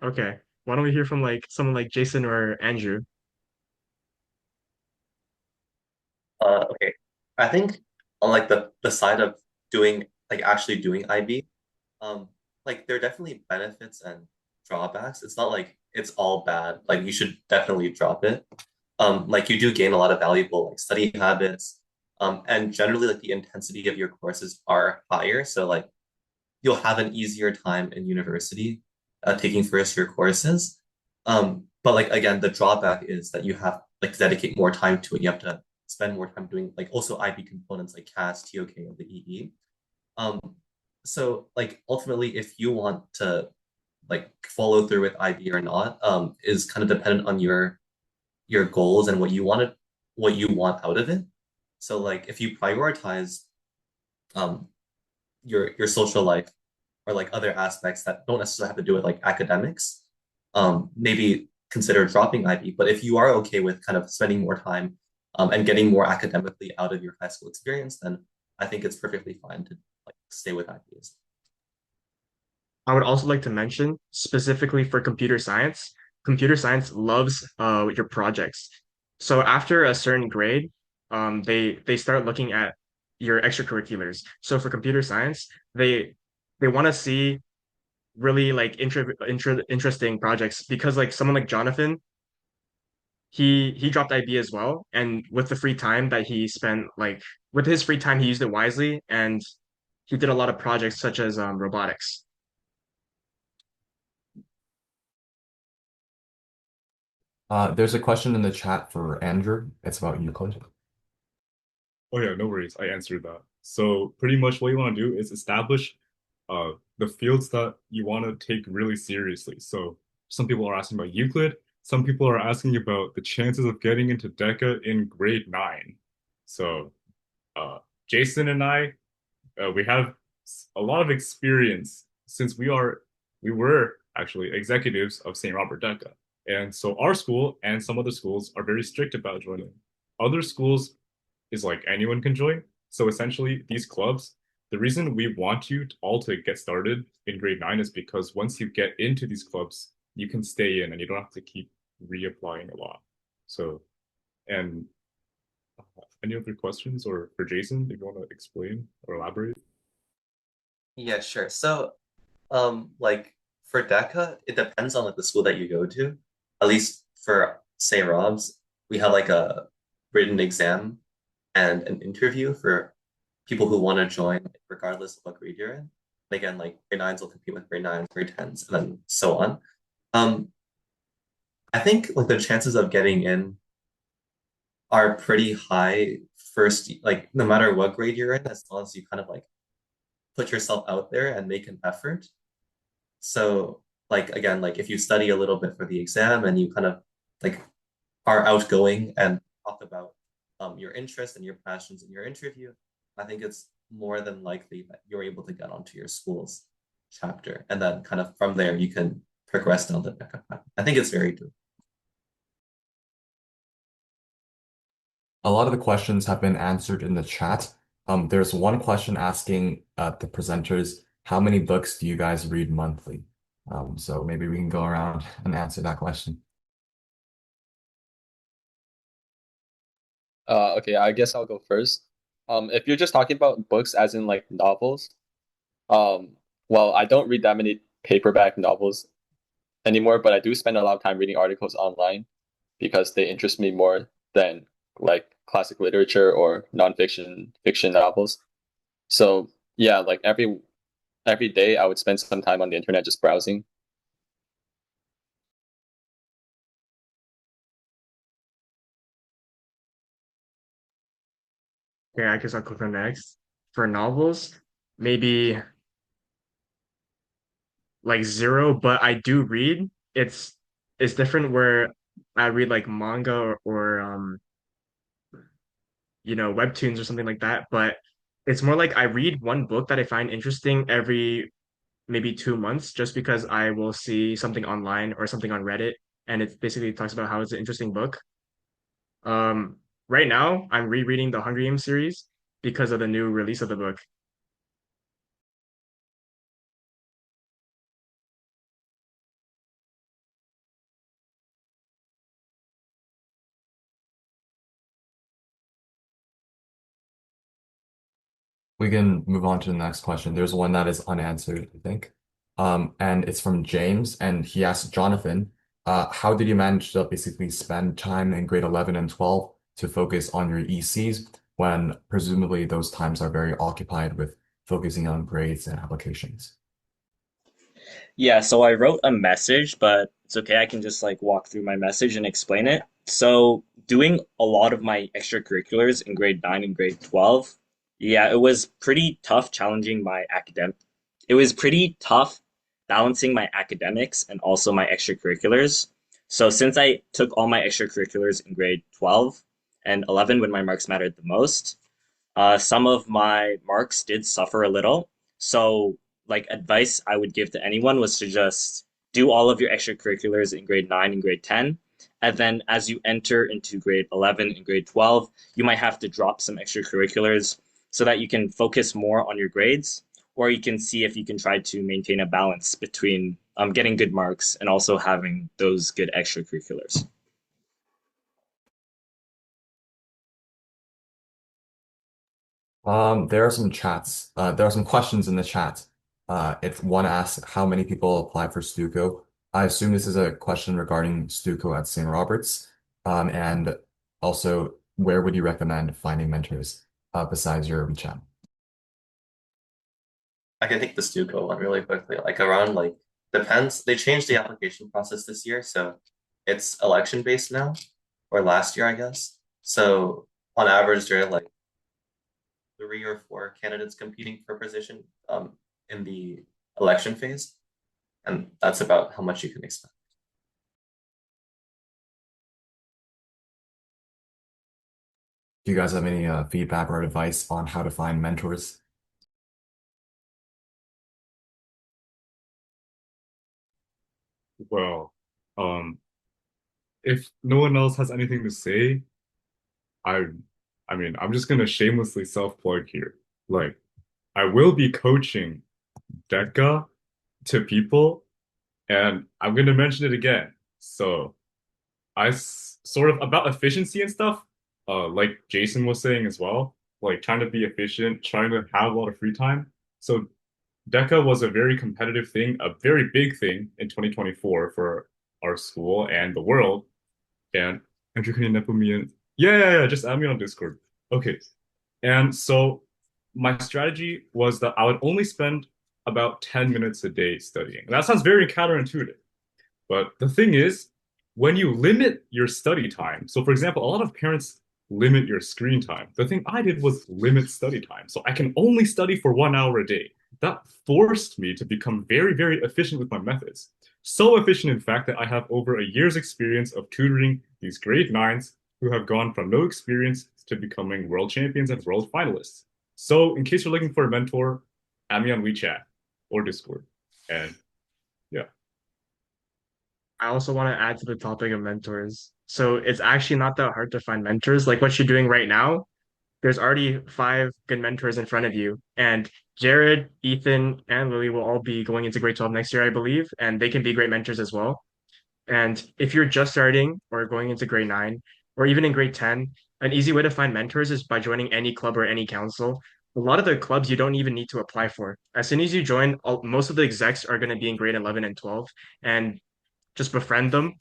Okay. Why don't we hear from like someone like Jason or Andrew? Okay. I think on like the side of doing like actually doing IB, um, like there are definitely benefits and drawbacks. It's not like it's all bad. Like you should definitely drop it. Like you do gain a lot of valuable like study habits. And generally like the intensity of your courses are higher. So like you'll have an easier time in university taking first year courses. But like again, the drawback is that you have like to dedicate more time to it. You have to spend more time doing like also IB components like CAS, TOK, and the EE. Um, so like ultimately, if you want to like follow through with IB or not, is kind of dependent on your goals and what you want out of it. So like if you prioritize um your social life or like other aspects that don't necessarily have to do with like academics, maybe consider dropping IB. But if you are okay with kind of spending more time and getting more academically out of your high school experience, then I think it's perfectly fine to like stay with IBs. I would also like to mention specifically for computer science loves your projects. So after a certain grade, they start looking at your extracurriculars. So for computer science, they want to see really like interesting projects because like someone like Jonathan, he dropped IB as well, and with the free time that he spent, like with his free time, he used it wisely, and he did a lot of projects such as robotics. There's a question in the chat for Andrew. It's about Euclid. Oh yeah, no worries. I answered that. So pretty much what you want to do is establish the fields that you want to take really seriously. So some people are asking about Euclid. Some people are asking about the chances of getting into DECA in grade 9. So uh, Jason and I, we have a lot of experience since we were actually executives of St. Robert DECA. And so our school and some other schools are very strict about joining. Other schools is like anyone can join. So essentially, these clubs, the reason we want you all to get started in grade 9 is because once you get into these clubs, you can stay in and you don't have to keep reapplying a lot. So, and any other questions or for Jason, if you want to explain or elaborate? Yeah, sure. So like for DECA, it depends on like the school that you go to. At least for St. Rob's, we have like a written exam and an interview for people who want to join, regardless of what grade you're in. And again, like grade nines will compete with grade nines, grade tens, and then so on. Um, I think like the chances of getting in are pretty high first, like no matter what grade you're in, as long as you kind of like put yourself out there and make an effort. So like again, like if you study a little bit for the exam and you kind of like are outgoing and talk about your interests and your passions in your interview, I think it's more than likely that you're able to get onto your school's chapter. And then kind of from there, you can progress down the DECA path. I think it's very doable. A lot of the questions have been answered in the chat. There's one question asking the presenters, how many books do you guys read monthly? So maybe we can go around and answer that question. Okay, I guess I'll go first. If you're just talking about books as in like novels, um, well, I don't read that many paperback novels anymore, but I do spend a lot of time reading articles online because they interest me more than like classic literature or nonfiction fiction novels. So yeah, like every day I would spend some time on the internet just browsing. Okay, I guess I'll click on next. For novels, maybe like zero, but I do read. It's is different where I read like manga or webtoons or something like that. But it's more like I read one book that I find interesting every maybe 2 months just because I will see something online or something on Reddit and it basically talks about how it's an interesting book. Um, right now I'm rereading the Hunger Games series because of the new release of the book. We can move on to the next question. There's one that is unanswered, I think. And it's from James, and he asked Jonathan, how did you manage to basically spend time in grade 11 and 12 to focus on your ECs when presumably those times are very occupied with focusing on grades and applications? Yeah, so I wrote a message, but it's okay. I can just like walk through my message and explain it. So, doing a lot of my extracurriculars in grade 9 and grade 12, yeah, it was pretty tough challenging my academic. It was pretty tough balancing my academics and also my extracurriculars. So, since I took all my extracurriculars in grade 12 and 11 when my marks mattered the most, some of my marks did suffer a little. So, like, advice I would give to anyone was to just do all of your extracurriculars in grade 9 and grade 10. And then as you enter into grade 11 and grade 12, you might have to drop some extracurriculars so that you can focus more on your grades, or you can see if you can try to maintain a balance between getting good marks and also having those good extracurriculars. There are some questions in the chat. If one asks how many people apply for Stuco, I assume this is a question regarding Stuco at St. Robert's. And also, where would you recommend finding mentors besides your WeChat? I can take the Stuco one really quickly. Like around like depends. They changed the application process this year, so it's election based now, or last year, I guess. So on average, there are like 3 or 4 candidates competing for position in the election phase, and that's about how much you can expect. Do you guys have any feedback or advice on how to find mentors? Well, um, if no one else has anything to say, I I mean, I'm just gonna shamelessly self-plug here. Like, I will be coaching DECA to people, and I'm gonna mention it again. So sort of about efficiency and stuff, like Jason was saying as well, like trying to be efficient, trying to have a lot of free time. So DECA was a very competitive thing, a very big thing in 2024 for our school and the world. And Andrew, can you put me in? Yeah, just add me on Discord. Okay. And so my strategy was that I would only spend about 10 minutes a day studying. And that sounds very counterintuitive. But the thing is, when you limit your study time, so for example, a lot of parents limit your screen time. The thing I did was limit study time. So I can only study for 1 hour a day. That forced me to become very, very efficient with my methods. So efficient, in fact, that I have over a year's experience of tutoring these grade nines who have gone from no experience to becoming world champions and world finalists. So, in case you're looking for a mentor, add me on WeChat or Discord. And yeah. I also want to add to the topic of mentors. So it's actually not that hard to find mentors. Like what you're doing right now, there's already 5 good mentors in front of you. And Jared, Ethan, and Lily will all be going into grade 12 next year, I believe, and they can be great mentors as well. And if you're just starting or going into grade 9 or even in grade 10, an easy way to find mentors is by joining any club or any council. A lot of the clubs you don't even need to apply for. As soon as you join, most of the execs are going to be in grade 11 and 12, and just befriend them.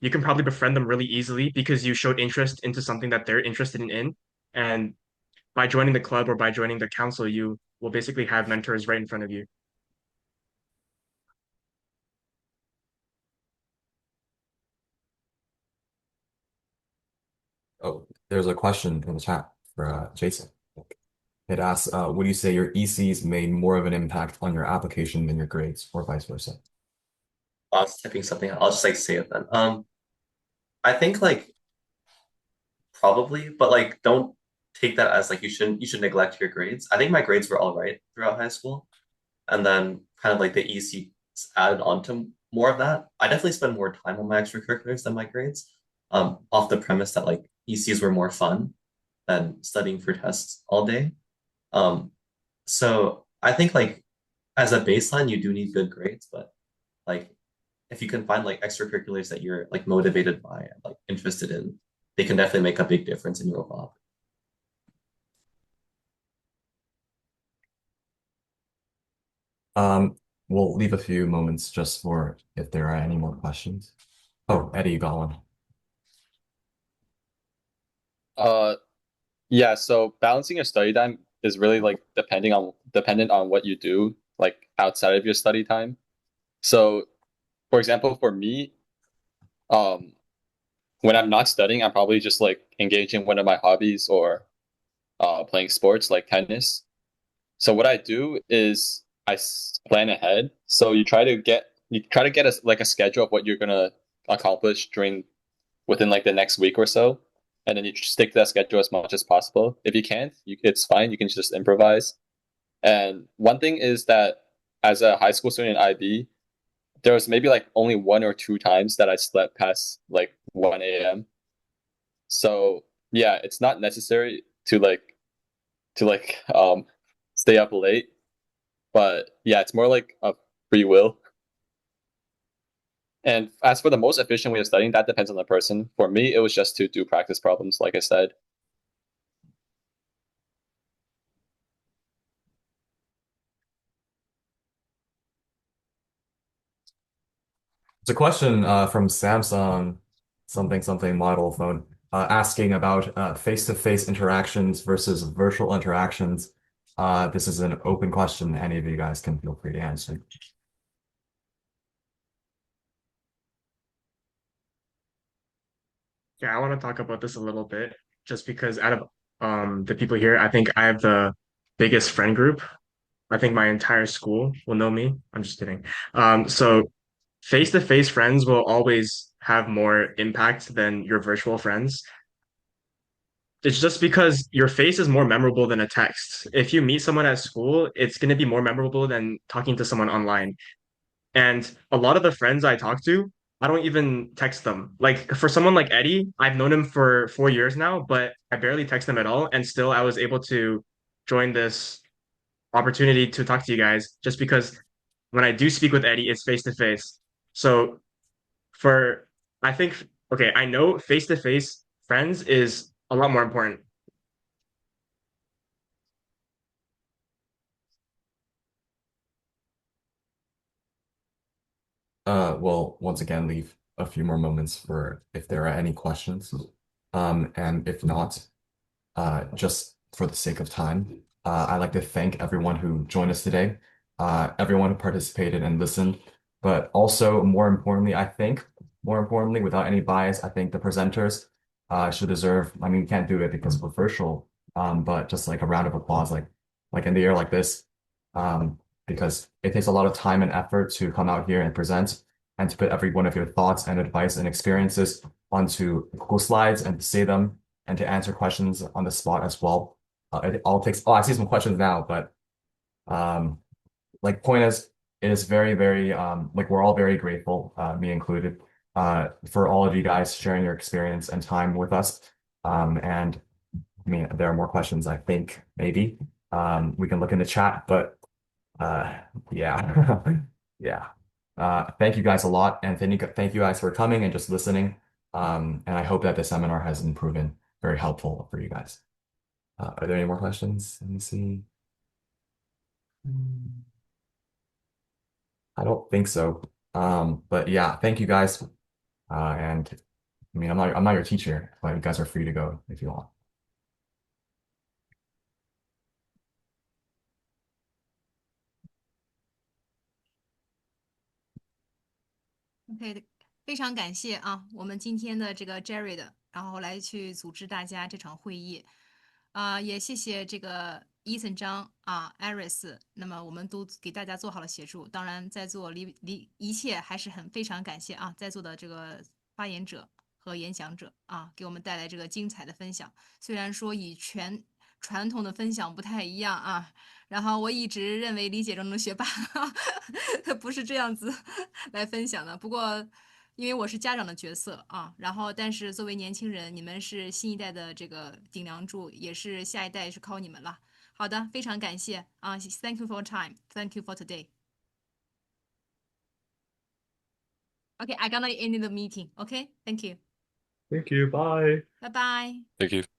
You can probably befriend them really easily because you showed interest into something that they're interested in. And by joining the club or by joining the council, you will basically have mentors right in front of you. Oh, there's a question in the chat for Jason. It asks, would you say your ECs made more of an impact on your application than your grades, or vice versa? I was typing something out. I'll just like say it then. I think like probably, but like don't take that as like you should neglect your grades. I think my grades were all right throughout high school, and then kind of like the EC added on to more of that. I definitely spend more time on my extracurriculars than my grades, off the premise that like ECs were more fun than studying for tests all day. Um, so I think like as a baseline, you do need good grades, but like if you can find like extracurriculars that you're like motivated by and like interested in, they can definitely make a big difference in your overall. Um, we'll leave a few moments just for if there are any more questions. Oh, Eddie, you got one. Uh, yeah, so balancing your study time is really like dependent on what you do like outside of your study time. So, for example, for me, um, when I'm not studying, I'm probably just like engaging in one of my hobbies or playing sports like tennis. So what I do is plan ahead. So you try to get like a schedule of what you're gonna accomplish during within like the next week or so, and then you stick to that schedule as much as possible. If you can't, it's fine. You can just improvise. And one thing is that as a high school student in IB, there was maybe like only 1 or 2 times that I slept past like 1 a.m. So yeah, it's not necessary to like stay up late, but yeah, it's more like a free will. And as for the most efficient way of studying, that depends on the person. For me, it was just to do practice problems, like I said. It's a question from Samsung, something something model phone, asking about face-to-face interactions versus virtual interactions. This is an open question. Any of you guys can feel free to answer. Yeah, I want to talk about this a little bit just because out of the people here, I think I have the biggest friend group. I think my entire school will know me. I'm just kidding. So face-to-face friends will always have more impact than your virtual friends. It's just because your face is more memorable than a text. If you meet someone at school, it's going to be more memorable than talking to someone online. And a lot of the friends I talk to, I don't even text them. Like for someone like Eddie, I've known him for 4 years now, but I barely text him at all. And still, I was able to join this opportunity to talk to you guys just because when I do speak with Eddie, it's face to face. So for, I think, okay, I know face to face friends is a lot more important. We'll once again leave a few more moments for if there are any questions. And if not, just for the sake of time, I'd like to thank everyone who joined us today, everyone who participated and listened, but also more importantly, without any bias, I think the presenters should deserve, I mean, we can't do it because we're virtual, but just like a round of applause, like in the air like this, because it takes a lot of time and effort to come out here and present and to put every one of your thoughts and advice and experiences onto Google Slides and to say them and to answer questions on the spot as well. It all takes, oh, I see some questions now, but um, like point is, it is very, very, like we're all very grateful, me included, for all of you guys sharing your experience and time with us. And I mean, there are more questions, I think, maybe. We can look in the chat, but uh, yeah, yeah. Thank you guys a lot, and thank you guys for coming and just listening. And I hope that the seminar has been proven very helpful for you guys. Are there any more questions? Let me see. I don't think so. But yeah, thank you guys. And I mean, I'm not your teacher, but you guys are free to go if you want. OK，非常感谢啊，我们今天的这个 Jerry 的，然后来去组织大家这场会议，也谢谢这个 Ethan 张啊，Iris，那么我们都给大家做好了协助。当然，在座一切还是非常感谢啊，在座的这个发言者和演讲者啊，给我们带来这个精彩的分享。虽然说与传统的分享不太一样啊，然后我一直认为理解中的学霸他不是这样子来分享的。不过，因为我是家长的角色啊，然后但是作为年轻人，你们是新一代的这个顶梁柱，也是下一代是靠你们了。好的，非常感谢啊，Thank you for time. Thank you for today. Okay, I gonna end the meeting. Okay, thank you. Thank you. Bye. Bye bye. Thank you.